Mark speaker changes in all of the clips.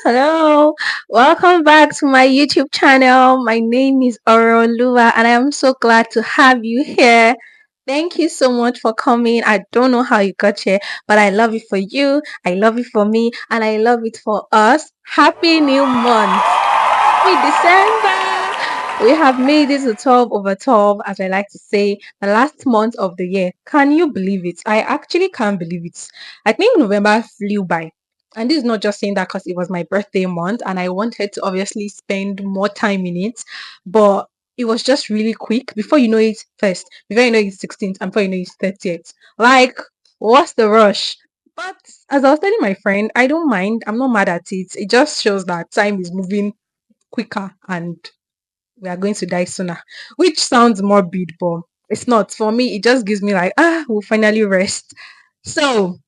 Speaker 1: Hello, welcome back to my YouTube channel. My name is Orolua and I am so glad to have you here. Thank you so much for coming. I don't know how you got here, but I love it for you, I love it for me, and I love it for us. Happy new month. Happy December. We have made it to 12 over 12, as I like to say, the last month of the year. Can you believe it? I actually can't believe it. I think November flew by. And this is not just saying that because it was my birthday month and I wanted to obviously spend more time in it, but it was just really quick. Before you know it, first, before you know it's 16th, and before you know it's 30th. Like, what's the rush? But as I was telling my friend, I don't mind. I'm not mad at it. It just shows that time is moving quicker and we are going to die sooner, which sounds morbid, but it's not. For me, it just gives me like, we'll finally rest. So,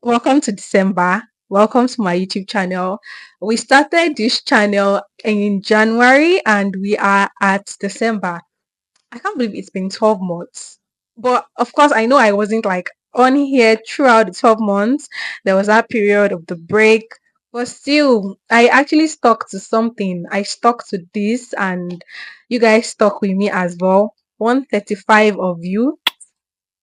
Speaker 1: welcome to December. Welcome to my YouTube channel. We started this channel in January and we are at December. I can't believe it's been 12 months. But of course, I know I wasn't like on here throughout the 12 months. There was that period of the break. But still, I actually stuck to something. I stuck to this, and you guys stuck with me as well. 135 of you.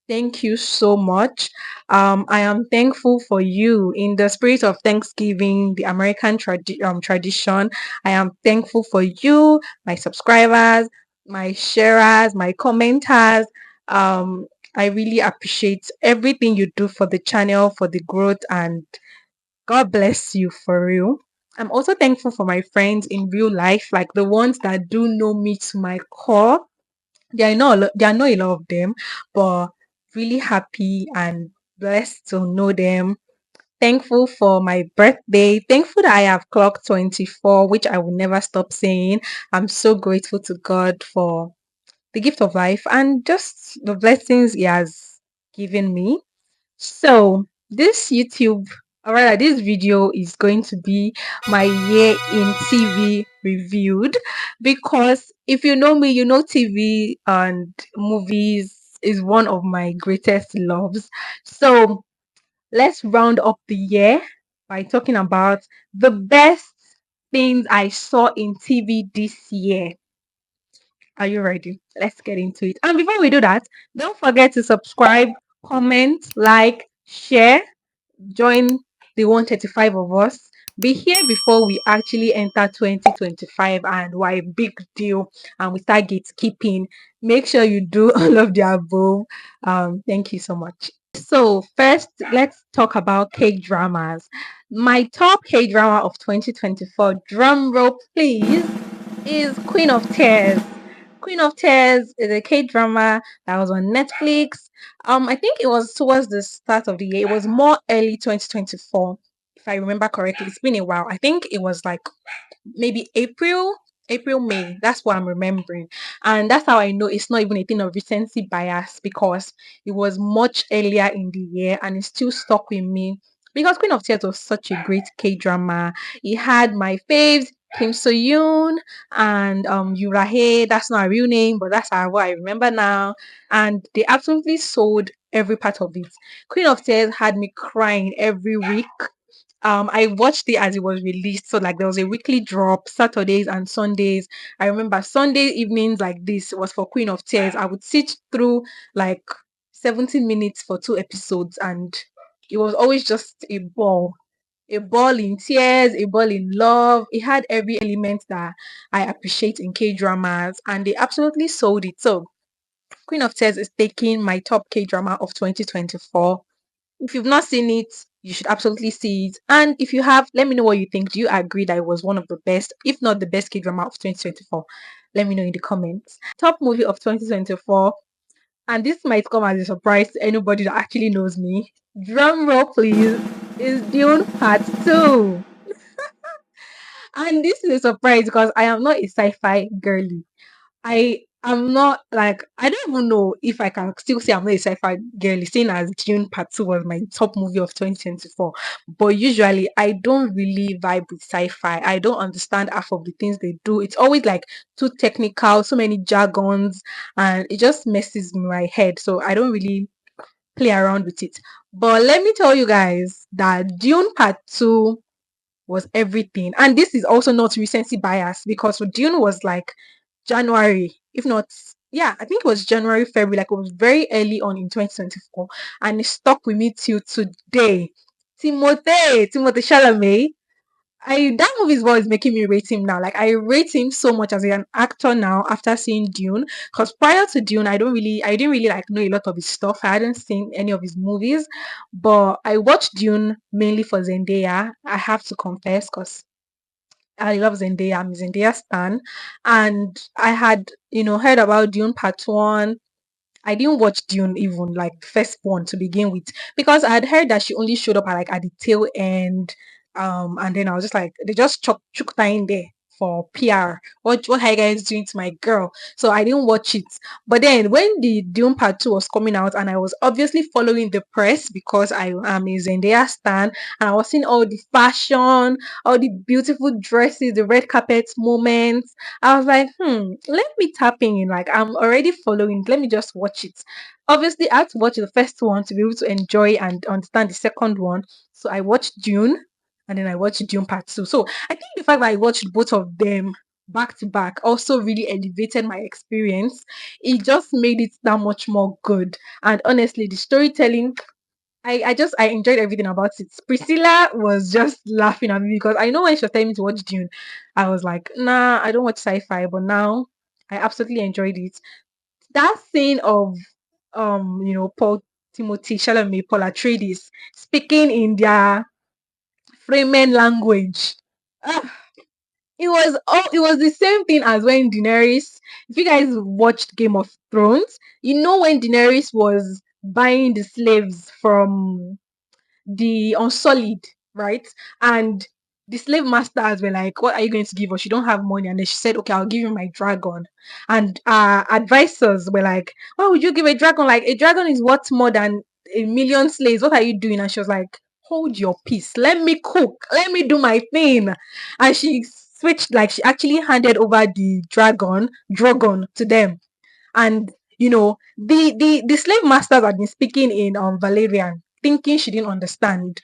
Speaker 1: Thank you so much. I am thankful for you in the spirit of Thanksgiving, the American tradition. I am thankful for you, my subscribers, my sharers, my commenters. I really appreciate everything you do for the channel, for the growth, and God bless you for real. I'm also thankful for my friends in real life, like the ones that do know me to my core. There are not a lot of them, but really happy and blessed to know them. Thankful for my birthday. Thankful that I have clocked 24, which I will never stop saying. I'm so grateful to God for the gift of life and just the blessings He has given me. So this YouTube, or rather this video is going to be my year in TV reviewed, because if you know me, you know TV and movies is one of my greatest loves. So let's round up the year by talking about the best things I saw in TV this year. Are you ready? Let's get into it. And before we do that, don't forget to subscribe, comment, like, share, join the 135 of us. Be here before we actually enter 2025 and we're a big deal and we start gatekeeping. Make sure you do all of the above. Thank you so much. So, first, let's talk about K dramas. My top K drama of 2024, drum roll please, is Queen of Tears. Queen of Tears is a K drama that was on Netflix. I think it was towards the start of the year. It was more early 2024, if I remember correctly. It's been a while. I think it was like maybe April, May. That's what I'm remembering. And that's how I know it's not even a thing of recency bias, because it was much earlier in the year and it still stuck with me. Because Queen of Tears was such a great K drama. It had my faves, Kim So Yoon and Yurahe. That's not a real name, but that's what I remember now. And they absolutely sold every part of it. Queen of Tears had me crying every week. I watched it as it was released. So like there was a weekly drop, Saturdays and Sundays. I remember Sunday evenings like this was for Queen of Tears. I would sit through like 70 minutes for 2 episodes, and it was always just a ball. A ball in tears, a ball in love. It had every element that I appreciate in K dramas, and they absolutely sold it. So, Queen of Tears is taking my top K drama of 2024. If you've not seen it, you should absolutely see it. And if you have, let me know what you think. Do you agree that it was one of the best, if not the best K drama of 2024? Let me know in the comments. Top movie of 2024. And this might come as a surprise to anybody that actually knows me. Drum roll, please. Is Dune Part 2. And this is a surprise because I am not a sci-fi girly. I am not like, I don't even know if I can still say I'm not a sci-fi girly, seeing as Dune Part 2 was my top movie of 2024. But usually I don't really vibe with sci-fi. I don't understand half of the things they do. It's always like too technical, so many jargons, and it just messes my head. So I don't really play around with it. But let me tell you guys that Dune Part 2 was everything. And this is also not recency bias because Dune was like January, if not, yeah, I think it was January, February, like it was very early on in 2024, and it stuck with me till today. Timothy Chalamet. I That movie is what is making me rate him now. Like I rate him so much as an actor now after seeing Dune. Because prior to Dune, I didn't really like know a lot of his stuff. I hadn't seen any of his movies, but I watched Dune mainly for Zendaya. I have to confess, because I love Zendaya. I'm a Zendaya stan, and I had heard about Dune Part One. I didn't watch Dune even like first one to begin with because I had heard that she only showed up at the tail end. And then I was just like, they just chucked her in there for PR. What are you guys doing to my girl? So I didn't watch it. But then when the Dune Part 2 was coming out, and I was obviously following the press because I am a Zendaya stan, and I was seeing all the fashion, all the beautiful dresses, the red carpet moments. I was like, let me tap in. Like, I'm already following. Let me just watch it. Obviously, I had to watch the first one to be able to enjoy and understand the second one. So I watched Dune, and then I watched Dune Part 2. So I think the fact that I watched both of them back to back also really elevated my experience. It just made it that much more good. And honestly, the storytelling, I enjoyed everything about it. Priscilla was just laughing at me because I know when she was telling me to watch Dune, I was like, nah, I don't watch sci-fi, but now I absolutely enjoyed it. That scene of Paul Timothy Chalamet, Paul Atreides speaking in their Fremen language. Ah, it was the same thing as when Daenerys, if you guys watched Game of Thrones, you know when Daenerys was buying the slaves from the Unsullied, right? And the slave masters were like, "What are you going to give us? You don't have money." And then she said, "Okay, I'll give you my dragon." And advisors were like, "Why would you give a dragon? Like a dragon is worth more than a million slaves. What are you doing?" And she was like, "Hold your peace. Let me cook. Let me do my thing." And she switched, like she actually handed over the dragon to them. And the slave masters had been speaking in Valerian, thinking she didn't understand.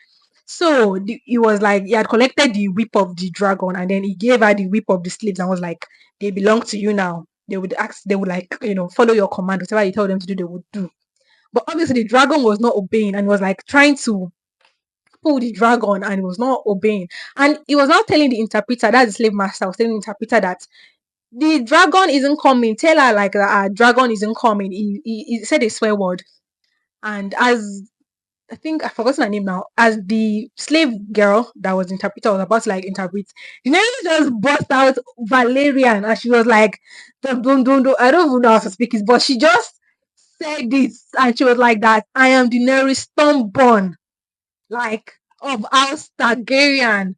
Speaker 1: So he was like, he had collected the whip of the dragon, and then he gave her the whip of the slaves and was like, "They belong to you now." They would like, follow your command. Whatever you tell them to do, they would do. But obviously the dragon was not obeying and was like trying to pull the dragon, and was not obeying. And he was not telling the interpreter, that's the slave master, was telling the interpreter that the dragon isn't coming. Tell her like that dragon isn't coming. He said a swear word. And as I think I've forgotten her name now, as the slave girl that was interpreter was about to like interpret, the name just burst out Valerian, and she was like, dun, dun, dun, dun. I don't even know how to speak it, but she just said this, and she was like that. I am Daenerys Stormborn, like of House Targaryen,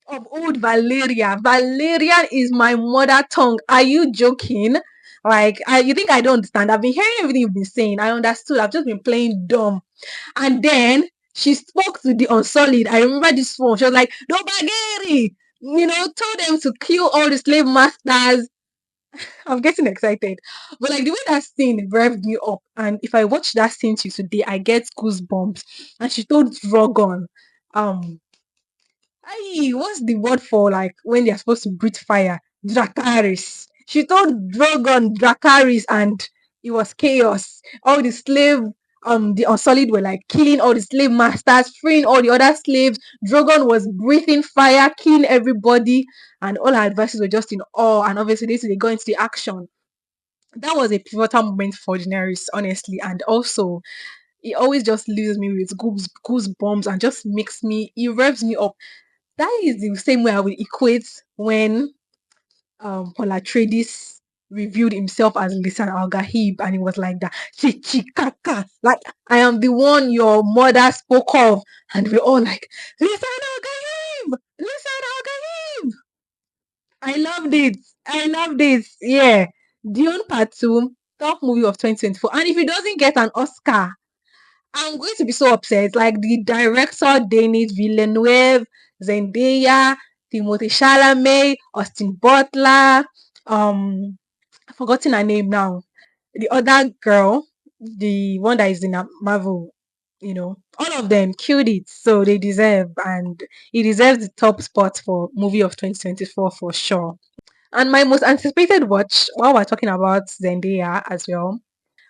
Speaker 1: of old Valeria. Valerian is my mother tongue. Are you joking? Like, you think I don't understand? I've been hearing everything you've been saying. I understood. I've just been playing dumb. And then she spoke to the Unsullied. I remember this one. She was like, Dobageri! Told them to kill all the slave masters. I'm getting excited. But like the way that scene revved me up, and if I watch that scene till today, I get goosebumps. And she told Drogon, um, what's the word for like when they're supposed to breathe fire? Dracaris. She told Drogon Dracaris, and it was chaos. All the Unsullied were like killing all the slave masters, freeing all the other slaves. Drogon was breathing fire, killing everybody, and all her advisors were just in awe. And obviously, they go into the action. That was a pivotal moment for Daenerys, honestly, and also it always just leaves me with goosebumps and just makes me, it revs me up. That is the same way I will equate when Paul Atreides revealed himself as Lisan Al Gahib, and he was like that, Chichikaka, like I am the one your mother spoke of, and we're all like, Lisan Al Gahib, Lisan Al Gahib. I loved it. I loved it. Yeah, Dune Part Two, top movie of 2024, and if it doesn't get an Oscar, I'm going to be so upset. Like the director, Denis Villeneuve, Zendaya, Timothée Chalamet, Austin Butler, I've forgotten her name now. The other girl, the one that is in Marvel. All of them killed it. So they deserve, and it deserves the top spot for movie of 2024 for sure. And my most anticipated watch, while we're talking about Zendaya as well,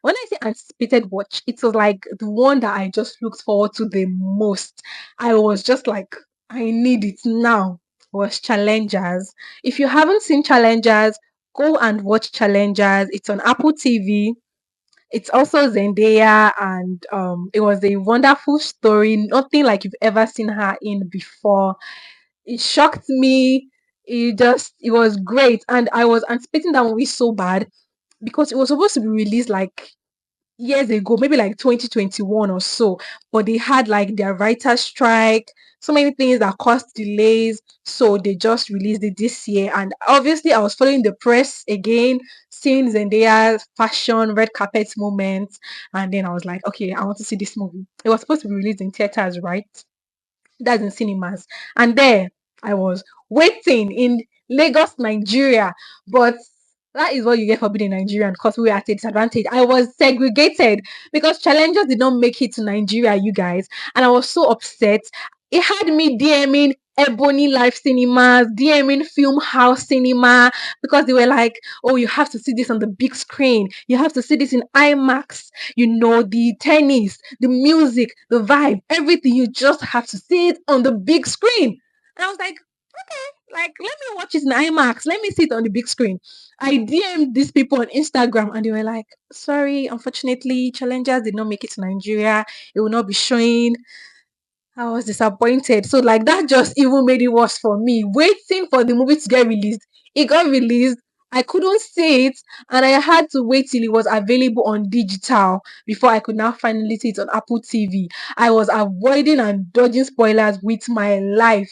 Speaker 1: when I say anticipated watch, it was like the one that I just looked forward to the most. I was just like, I need it now. Was Challengers. If you haven't seen Challengers, go and watch Challengers. It's on Apple TV. It's also Zendaya, and it was a wonderful story. Nothing like you've ever seen her in before. It shocked me. It was great, and I was anticipating that movie so bad because it was supposed to be released like years ago, maybe like 2021 or so, but they had like their writer strike, so many things that caused delays. So they just released it this year. And obviously, I was following the press again, seeing Zendaya's fashion, red carpet moments. And then I was like, okay, I want to see this movie. It was supposed to be released in theaters, right? That's in cinemas. And there I was waiting in Lagos, Nigeria. But that is what you get for being a Nigerian because we were at a disadvantage. I was segregated because challengers did not make it to Nigeria, you guys. And I was so upset. It had me DMing Ebony Live Cinemas, DMing Film House Cinema because they were like, oh, you have to see this on the big screen. You have to see this in IMAX, the tennis, the music, the vibe, everything. You just have to see it on the big screen. And I was like, let me watch it in IMAX. Let me see it on the big screen. I DM'd these people on Instagram and they were like, sorry, unfortunately, challengers did not make it to Nigeria. It will not be showing. I was disappointed. So like that just even made it worse for me. Waiting for the movie to get released. It got released. I couldn't see it and I had to wait till it was available on digital before I could now finally see it on Apple TV. I was avoiding and dodging spoilers with my life.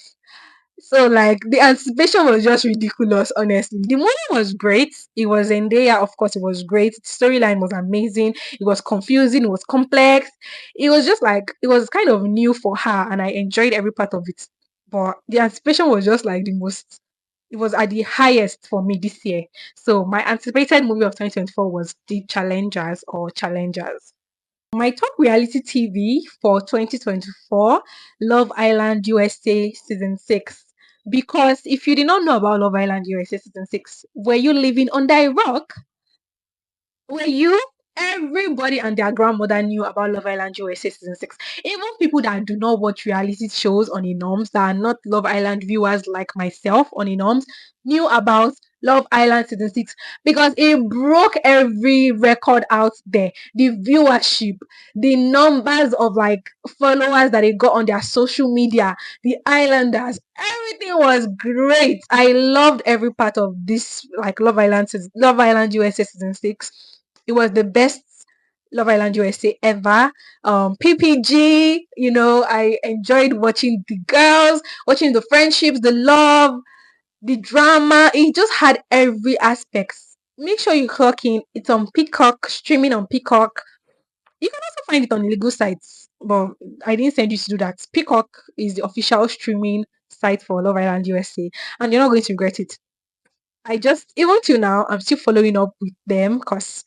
Speaker 1: So like the anticipation was just ridiculous, honestly. The movie was great. It was in there, of course, it was great. The storyline was amazing. It was confusing, it was complex. It was just like it was kind of new for her, and I enjoyed every part of it. But the anticipation was just like the most it was at the highest for me this year. So my anticipated movie of 2024 was The Challengers or Challengers. My top reality TV for 2024, Love Island USA Season 6. Because if you did not know about Love Island USA Season 6, were you living under a rock? Were you? Everybody and their grandmother knew about Love Island USA Season 6. Even people that do not watch reality shows on the norms, that are not Love Island viewers like myself on the norms, knew about Love Island Season 6 because it broke every record out there. The viewership, the numbers of like followers that they got on their social media, the islanders, everything was great. I loved every part of this like Love Island USA Season 6. It was the best Love Island USA ever. PPG, I enjoyed watching the girls, watching the friendships, the love, the drama. It just had every aspect. Make sure you clock in. It's on Peacock, streaming on Peacock. You can also find it on legal sites, but I didn't send you to do that. Peacock is the official streaming site for Love Island USA, and you're not going to regret it. I just, even till now, I'm still following up with them because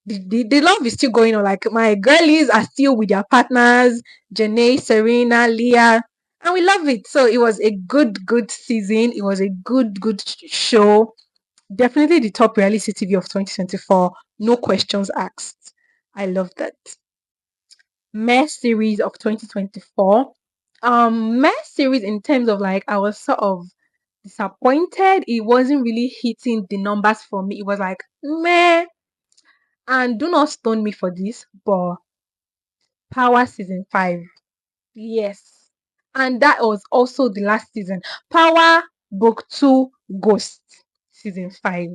Speaker 1: the love is still going on. Like my girlies are still with their partners, Janae, Serena, Leah, and we love it. So it was a good season. It was a good show. Definitely the top reality TV of 2024. No questions asked. I love that. Mess series of 2024. Mess series in terms of like I was sort of disappointed. It wasn't really hitting the numbers for me. It was like meh. And do not stone me for this, but Power season 5. Yes. And that was also the last season. Power Book 2 Ghost season 5.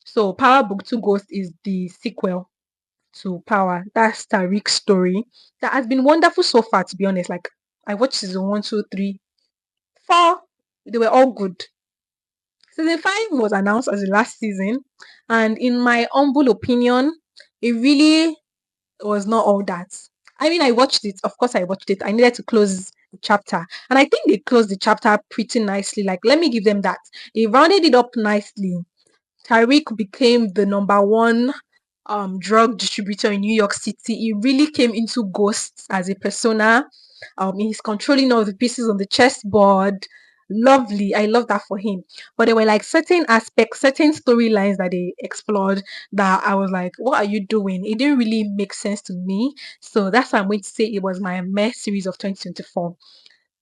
Speaker 1: So Power Book 2 Ghost is the sequel to Power. That's Tariq's story. That has been wonderful so far, to be honest. Like I watched season 1, 2, 3, 4. They were all good. Season 5 was announced as the last season. And in my humble opinion, it really was not all that. I mean, I watched it. Of course, I watched it. I needed to close the chapter. And I think they closed the chapter pretty nicely. Like, let me give them that. They rounded it up nicely. Tariq became the number one drug distributor in New York City. He really came into ghosts as a persona. He's controlling all the pieces on the chessboard. Lovely. I love that for him. But there were like certain aspects, certain storylines that they explored that I was like, what are you doing? It didn't really make sense to me. So that's why I'm going to say it was my mess series of 2024.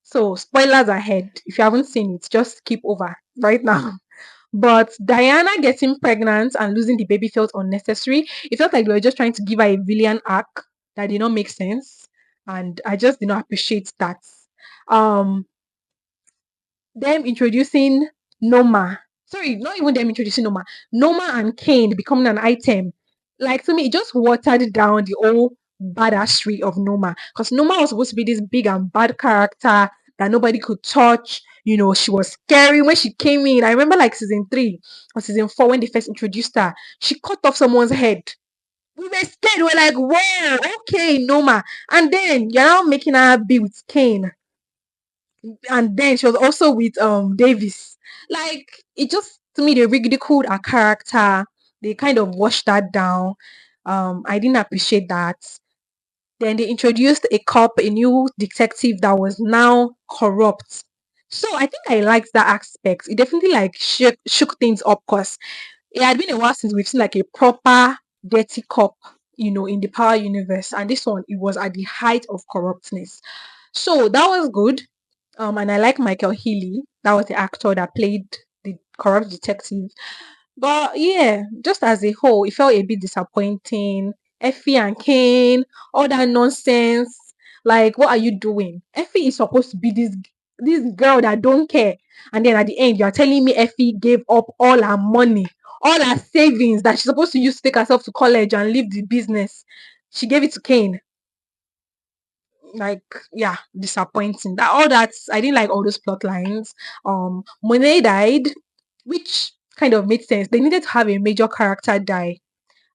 Speaker 1: So spoilers ahead. If you haven't seen it, just skip over right now. But Diana getting pregnant and losing the baby felt unnecessary. It felt like they were just trying to give her a villain arc that did not make sense. And I just did not appreciate that. Um, them introducing Noma. Sorry, not even them introducing Noma. Noma and Kane becoming an item. Like to me, it just watered down the whole badassery of Noma. Because Noma was supposed to be this big and bad character that nobody could touch. You know, she was scary when she came in. I remember like season 3 or season 4 when they first introduced her. She cut off someone's head. We were scared. We were like, whoa, okay, Noma. And then you're now making her be with Kane, and then she was also with Davis. Like it just to me they ridiculed her character. They kind of washed that down. I didn't appreciate that. Then they introduced a cop, a new detective that was now corrupt. So I think I liked that aspect. It definitely like shook things up because it had been a while since we've seen like a proper dirty cop, in the Power universe. And this one, it was at the height of corruptness. So that was good. And I like Michael Healy. That was the actor that played the corrupt detective. But yeah, just as a whole, it felt a bit disappointing. Effie and Kane, all that nonsense. Like, what are you doing? Effie is supposed to be this girl that don't care. And then at the end, you are telling me Effie gave up all her money, all her savings that she's supposed to use to take herself to college and leave the business. She gave it to Kane. Like, yeah, disappointing. That all that I didn't like all those plot lines. Monet died, which kind of made sense. They needed to have a major character die.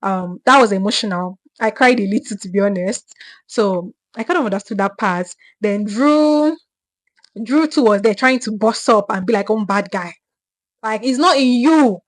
Speaker 1: That was emotional. I cried a little, to be honest. So I kind of understood that part. Then Drew too was there trying to boss up and be like, "I'm bad guy." Like it's not in you.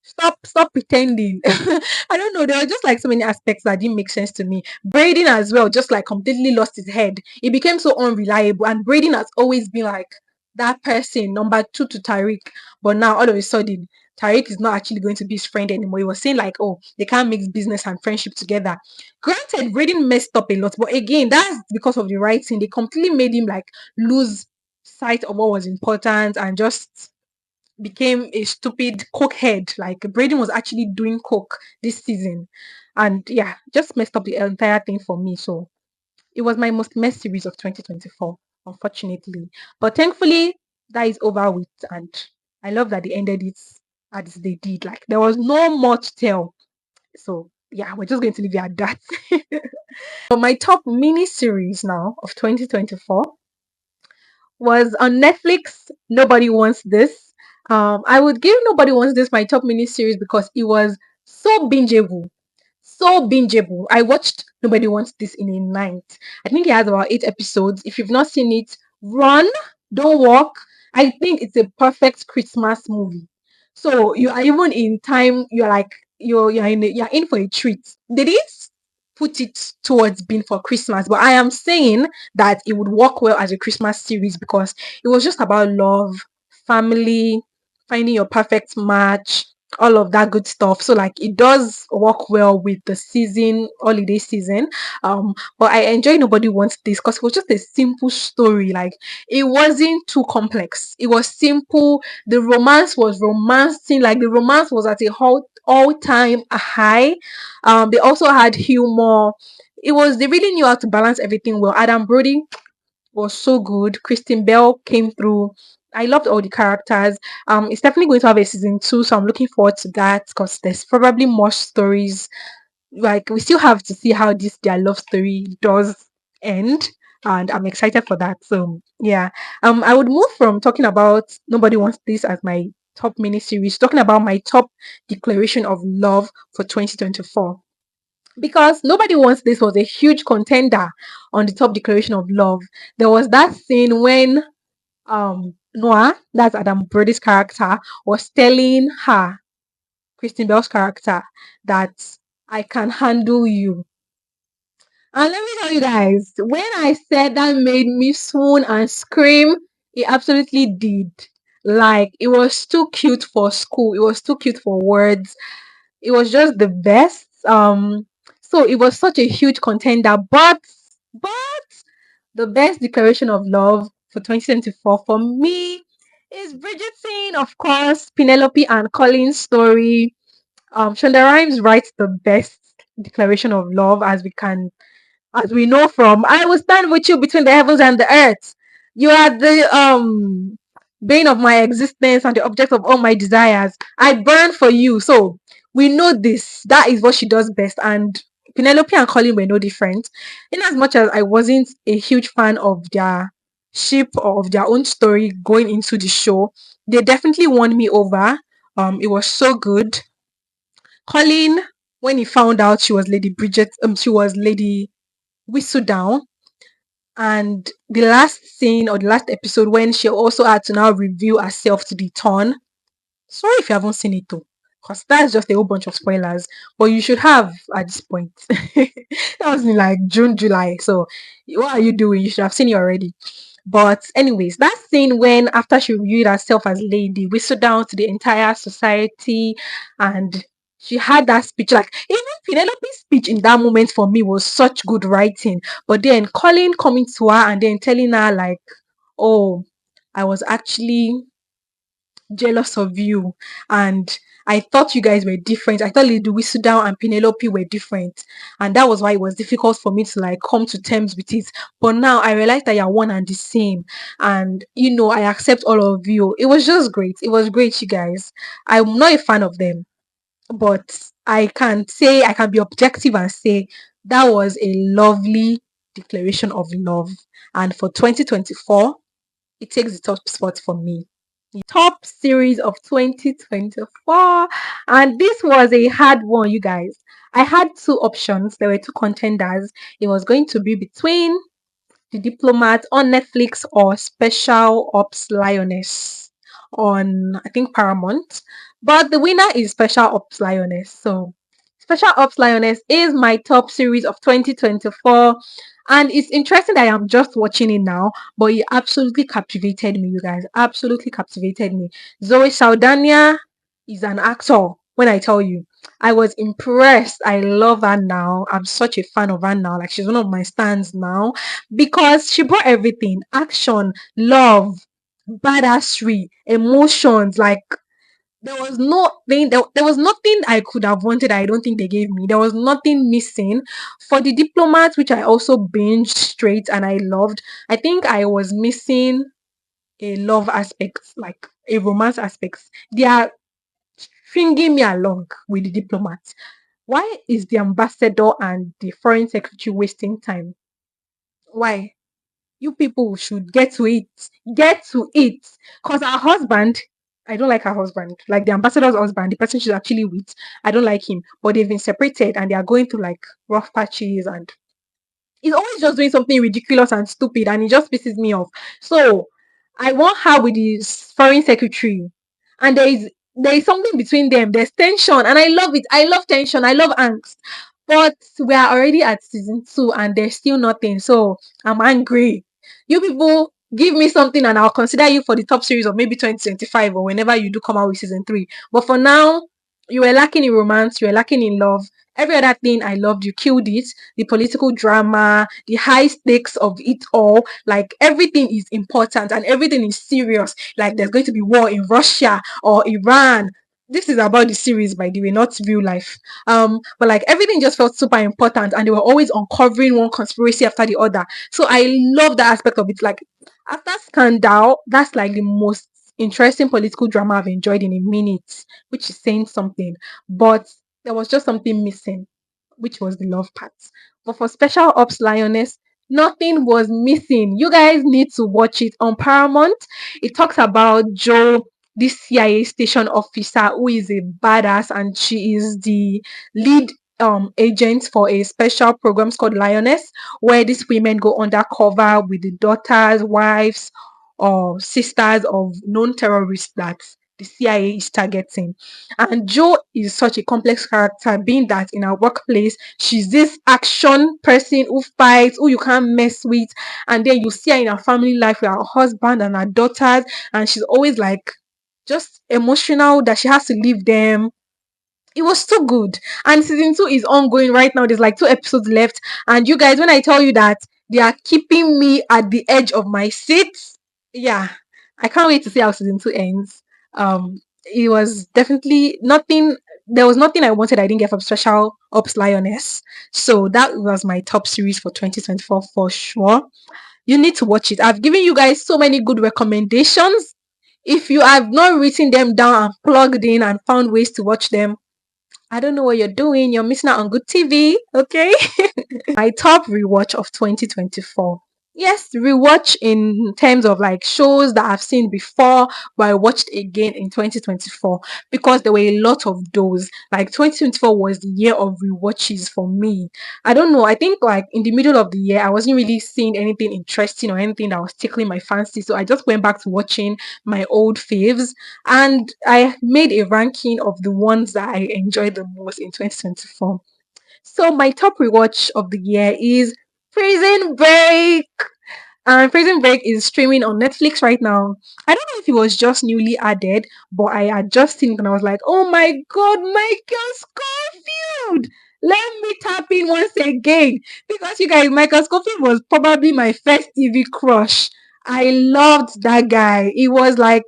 Speaker 1: Stop pretending. I don't know. There were just like so many aspects that didn't make sense to me. Braden as well, just like completely lost his head. It became so unreliable. And Braden has always been like that person, number two to Tariq. But now all of a sudden, Tariq is not actually going to be his friend anymore. He was saying like, oh, they can't mix business and friendship together. Granted, Braden messed up a lot, but again, that's because of the writing. They completely made him like lose sight of what was important and just became a stupid cokehead. Like Braden was actually doing coke this season, and yeah, just messed up the entire thing for me. So it was my most messed series of 2024, unfortunately. But thankfully, that is over with, and I love that they ended it as they did. Like there was no more to tell. So yeah, we're just going to leave it at that. But my top mini series now of 2024 was on Netflix. Nobody Wants This. I would give Nobody Wants This my top mini series because it was so bingeable. So bingeable. I watched Nobody Wants This in a night. I think it has about 8 episodes. If you've not seen it, run, don't walk. I think it's a perfect Christmas movie. So you are even in time, you're like you're in for a treat. They didn't put it towards being for Christmas, but I am saying that it would work well as a Christmas series because it was just about love, family, finding your perfect match, all of that good stuff. So like it does work well with the season, holiday season. But I enjoy Nobody Wants This because it was just a simple story. Like it wasn't too complex. It was simple. The romance was romancing, like the romance was at a all-time high. They also had humor. They really knew how to balance everything well. Adam Brody was so good. Kristen Bell came through. I loved all the characters. It's definitely going to have a season 2, so I'm looking forward to that because there's probably more stories. Like we still have to see how this their love story does end, and I'm excited for that. So yeah, I would move from talking about Nobody Wants This as my top mini series, talking about my top declaration of love for 2024 because Nobody Wants This was a huge contender on the top declaration of love. There was that scene when Noah, that's Adam Brody's character, was telling her, Kristen Bell's character, that I can handle you. And let me tell you guys, when I said that made me swoon and scream, it absolutely did. Like, it was too cute for school. It was too cute for words. It was just the best. So it was such a huge contender, but the best declaration of love for 2024 for me is Bridgerton, of course, Penelope and Colin's story. Shonda Rhimes writes the best declaration of love as we know from I will stand with you between the heavens and the earth. You are the bane of my existence and the object of all my desires. I burn for you. So we know this. That is what she does best. And Penelope and Colin were no different. In as much as I wasn't a huge fan of their ship or of their own story going into the show, they definitely won me over. It was so good. Colin, when he found out she was Lady Bridget, she was Lady Whistledown, and the last scene or the last episode when she also had to now reveal herself to be Torn. Sorry if you haven't seen it though, because that's just a whole bunch of spoilers. But you should have at this point. That was in like June, July. So what are you doing? You should have seen it already. But anyways, that scene when after she reviewed herself as lady, whistled down to the entire society, and she had that speech. Like even Penelope's speech in that moment for me was such good writing. But then Colin coming to her and then telling her like, "Oh, I was actually jealous of you, and I thought you guys were different. I thought Lady Whistledown and Penelope were different, and that was why it was difficult for me to like come to terms with it. But now I realize that you're one and the same, and I accept all of you." It was just great. It was great, you guys. I'm not a fan of them, but I can be objective and say that was a lovely declaration of love. And for 2024, it takes the top spot for me. Top series of 2024. And this was a hard one, you guys. I had two options. There were two contenders. It was going to be between The Diplomat on Netflix or Special Ops Lioness on, I think, Paramount. But the winner is Special Ops Lioness. So Special Ops Lioness is my top series of 2024. And it's interesting that I'm just watching it now, but it absolutely captivated me, you guys. Absolutely captivated me. Zoe Saldana is an actor. When I tell you, I was impressed. I love her now. I'm such a fan of her now. Like she's one of my stans now because she brought everything: action, love, badassery, emotions. Like there was nothing I could have wanted. I don't think they gave me. There was nothing missing. For The Diplomat, which I also binged straight and I loved, I think I was missing a love aspect, like a romance aspect. They are stringing me along with The Diplomat. Why is the ambassador and the foreign secretary wasting time? Why? You people should get to it. Get to it. Because our husband, I don't like her husband. Like the ambassador's husband, the person she's actually with, I don't like him. But they've been separated and they are going through like rough patches, and he's always just doing something ridiculous and stupid, and it just pisses me off. So I want her with his foreign secretary. And there is something between them. There's tension, and I love it. I love tension. I love angst. But we are already at season 2 and there's still nothing. So I'm angry. You people give me something and I'll consider you for the top series of maybe 2025 or whenever you do come out with season 3. But for now, you were lacking in romance, you were lacking in love. Every other thing I loved, you killed it. The political drama, the high stakes of it all, like everything is important and everything is serious. Like there's going to be war in Russia or Iran. This is about the series, by the way, not real life. But like everything just felt super important, and they were always uncovering one conspiracy after the other. So I love that aspect of it. Like after Scandal, that's like the most interesting political drama I've enjoyed in a minute, which is saying something. But there was just something missing, which was the love part. But for Special Ops Lioness, nothing was missing. You guys need to watch it on Paramount. It talks about Joe, this CIA station officer who is a badass, and she is the lead agent for a special programs called Lioness, where these women go undercover with the daughters, wives, or sisters of known terrorists that the CIA is targeting. And Jo is such a complex character, being that in her workplace, she's this action person who fights, who you can't mess with. And then you see her in her family life with her husband and her daughters, and she's always like just emotional that she has to leave them. It was so good. And season two is ongoing right now. There's like two episodes left. And you guys, when I tell you that they are keeping me at the edge of my seat, yeah, I can't wait to see how season two ends. It was definitely nothing. There was nothing I wanted I didn't get from Special Ops Lioness. So that was my top series for 2024 for sure. You need to watch it. I've given you guys so many good recommendations. If you have not written them down and plugged in and found ways to watch them, I don't know what you're doing. You're missing out on good TV. Okay. My top rewatch of 2024. Yes, rewatch in terms of like shows that I've seen before, but I watched again in 2024 because there were a lot of those. Like 2024 was the year of rewatches for me. I don't know. I think like in the middle of the year, I wasn't really seeing anything interesting or anything that was tickling my fancy. So I just went back to watching my old faves and I made a ranking of the ones that I enjoyed the most in 2024. So my top rewatch of the year is Prison Break. And Prison Break is streaming on Netflix right now. I don't know if it was just newly added, but I had just seen it and I was like, oh my god, Michael Scofield! Let me tap in once again. Because you guys, Michael Scofield was probably my first TV crush. I loved that guy. It was like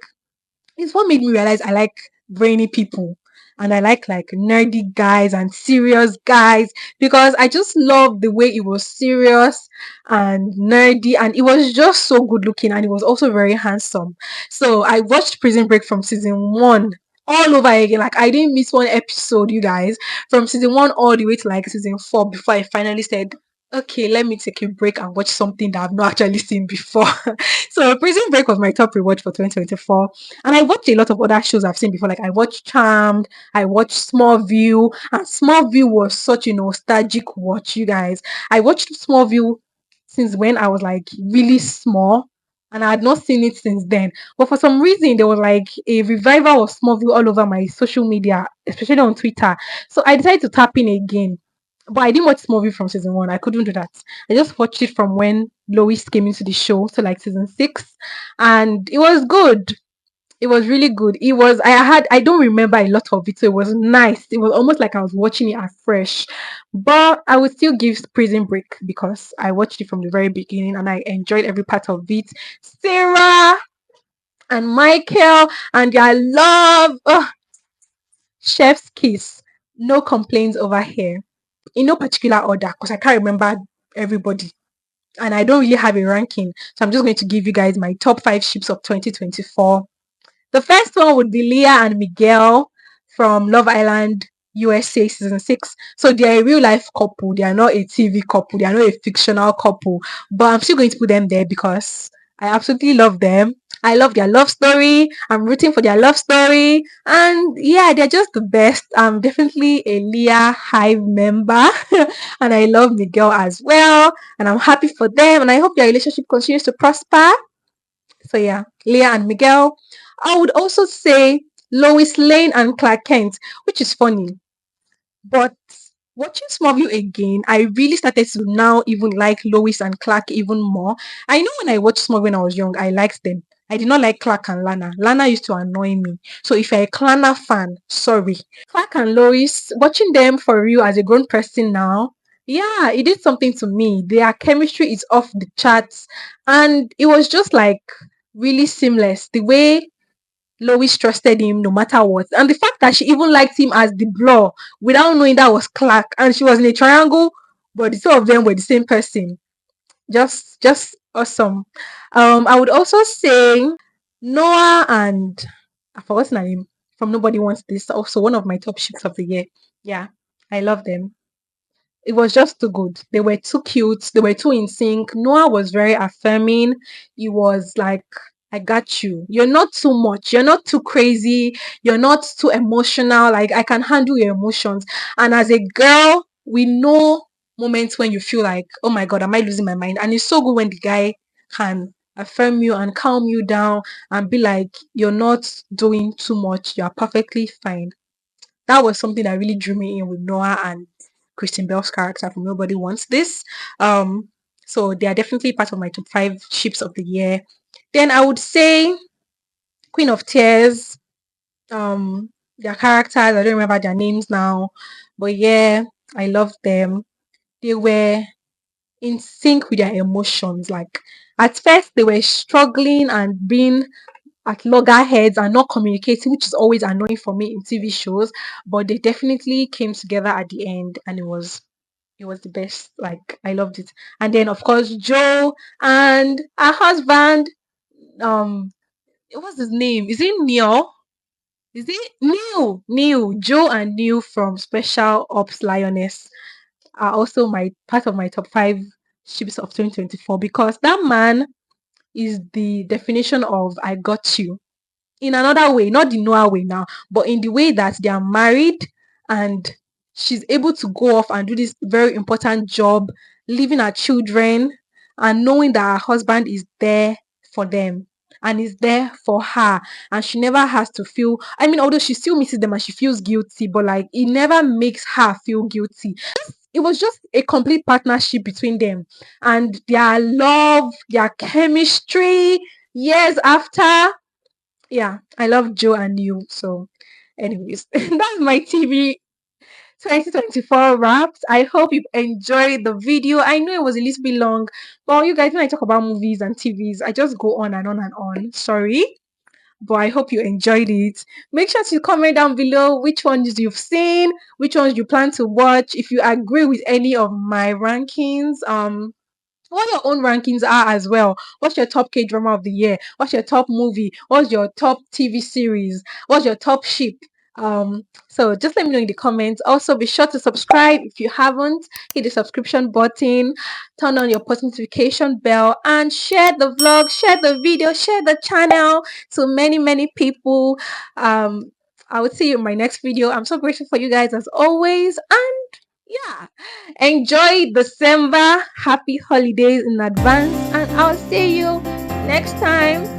Speaker 1: it's what made me realize I like brainy people and I like nerdy guys and serious guys because I just love the way it was serious and nerdy and it was just so good looking and it was also very handsome. So I watched Prison Break from season one all over again. Like I didn't miss one episode, you guys, from season one all the way to like season four before I finally said, okay, let me take a break and watch something that I've not actually seen before. So Prison Break was my top rewatch for 2024. And I watched a lot of other shows I've seen before. Like I watched Charmed, I watched Smallville, and Smallville was such a nostalgic watch, you guys. I watched Smallville since when I was like really small. And I had not seen it since then. But for some reason, there was like a revival of Smallville all over my social media, especially on Twitter. So I decided to tap in again. But I didn't watch Smallville from season one. I couldn't do that. I just watched it from when Lois came into the show, so like season six. And it was good. It was really good. I don't remember a lot of it, so it was nice. It was almost like I was watching it afresh. But I would still give Prison Break because I watched it from the very beginning and I enjoyed every part of it. Sarah and Michael and their love. Ugh, chef's kiss. No complaints over here. In no particular order, because I can't remember everybody. And I don't really have a ranking. So I'm just going to give you guys my top five ships of 2024. The first one would be Leah and Miguel from Love Island USA season 6. So they are a real life couple. They are not a TV couple. They are not a fictional couple. But I'm still going to put them there because I absolutely love them. I love their love story. I'm rooting for their love story. And yeah, they're just the best. I'm definitely a Leah Hive member. And I love Miguel as well. And I'm happy for them. And I hope their relationship continues to prosper. So yeah, Leah and Miguel. I would also say Lois Lane and Clark Kent, which is funny. But watching Smallville again, I really started to now even like Lois and Clark even more. I know when I watched Smallville when I was young, I liked them. I did not like Clark and Lana. Lana used to annoy me. So if you're a Lana fan, sorry. Clark and Lois, watching them for real as a grown person now, yeah, it did something to me. Their chemistry is off the charts. And it was just like really seamless. The way Lois trusted him no matter what. And the fact that she even liked him as the blur without knowing that was Clark and she was in a triangle, but the two of them were the same person. Just awesome. I would also say Noah and I forgot her name from Nobody Wants This. Also one of my top ships of the year. Yeah, I love them. It was just too good. They were too cute. They were too in sync. Noah was very affirming. He was like, I got you. You're not too much. You're not too crazy. You're not too emotional. Like, I can handle your emotions. And as a girl, we know moments when you feel like, oh my God, am I losing my mind? And it's so good when the guy can affirm you and calm you down and be like, you're not doing too much, you're perfectly fine. That was something that really drew me in with Noah and Christian Bell's character from Nobody Wants This. Um, so they are definitely part of my top five ships of the year. Then I would say Queen of Tears. Their characters, I don't remember their names now, but yeah, I loved them. They were in sync with their emotions. Like at first, they were struggling and being at loggerheads and not communicating, which is always annoying for me in TV shows. But they definitely came together at the end, and it was the best. Like I loved it. And then of course Joe and her husband. What's his name? Is it Neil? Is it Neil? Neil, Joe and Neil from Special Ops Lioness are also my part of my top five ships of 2024 because that man is the definition of I got you in another way, not the Noah way now, but in the way that they are married and she's able to go off and do this very important job, leaving her children and knowing that her husband is there for them and is there for her. And she never has to feel, I mean, although she still misses them and she feels guilty, but like it never makes her feel guilty. It was just a complete partnership between them and their love, their chemistry years after. Yeah, I love Joe and you. So, anyways, that's my TV 2024 wraps. I hope you've enjoyed the video. I know it was a little bit long, but you guys, when I talk about movies and TVs, I just go on and on and on. Sorry, but I hope you enjoyed it. Make sure to comment down below which ones you've seen, which ones you plan to watch. If you agree with any of my rankings, what your own rankings are as well. What's your top K drama of the year? What's your top movie? What's your top TV series? What's your top ship? So just let me know in the comments. Also, be sure to subscribe if you haven't. Hit the subscription button, turn on your post notification bell, and share the vlog, share the video, share the channel to many, many people. I would see you in my next video. I'm so grateful for you guys as always. And yeah, enjoy December. Happy holidays in advance, and I'll see you next time.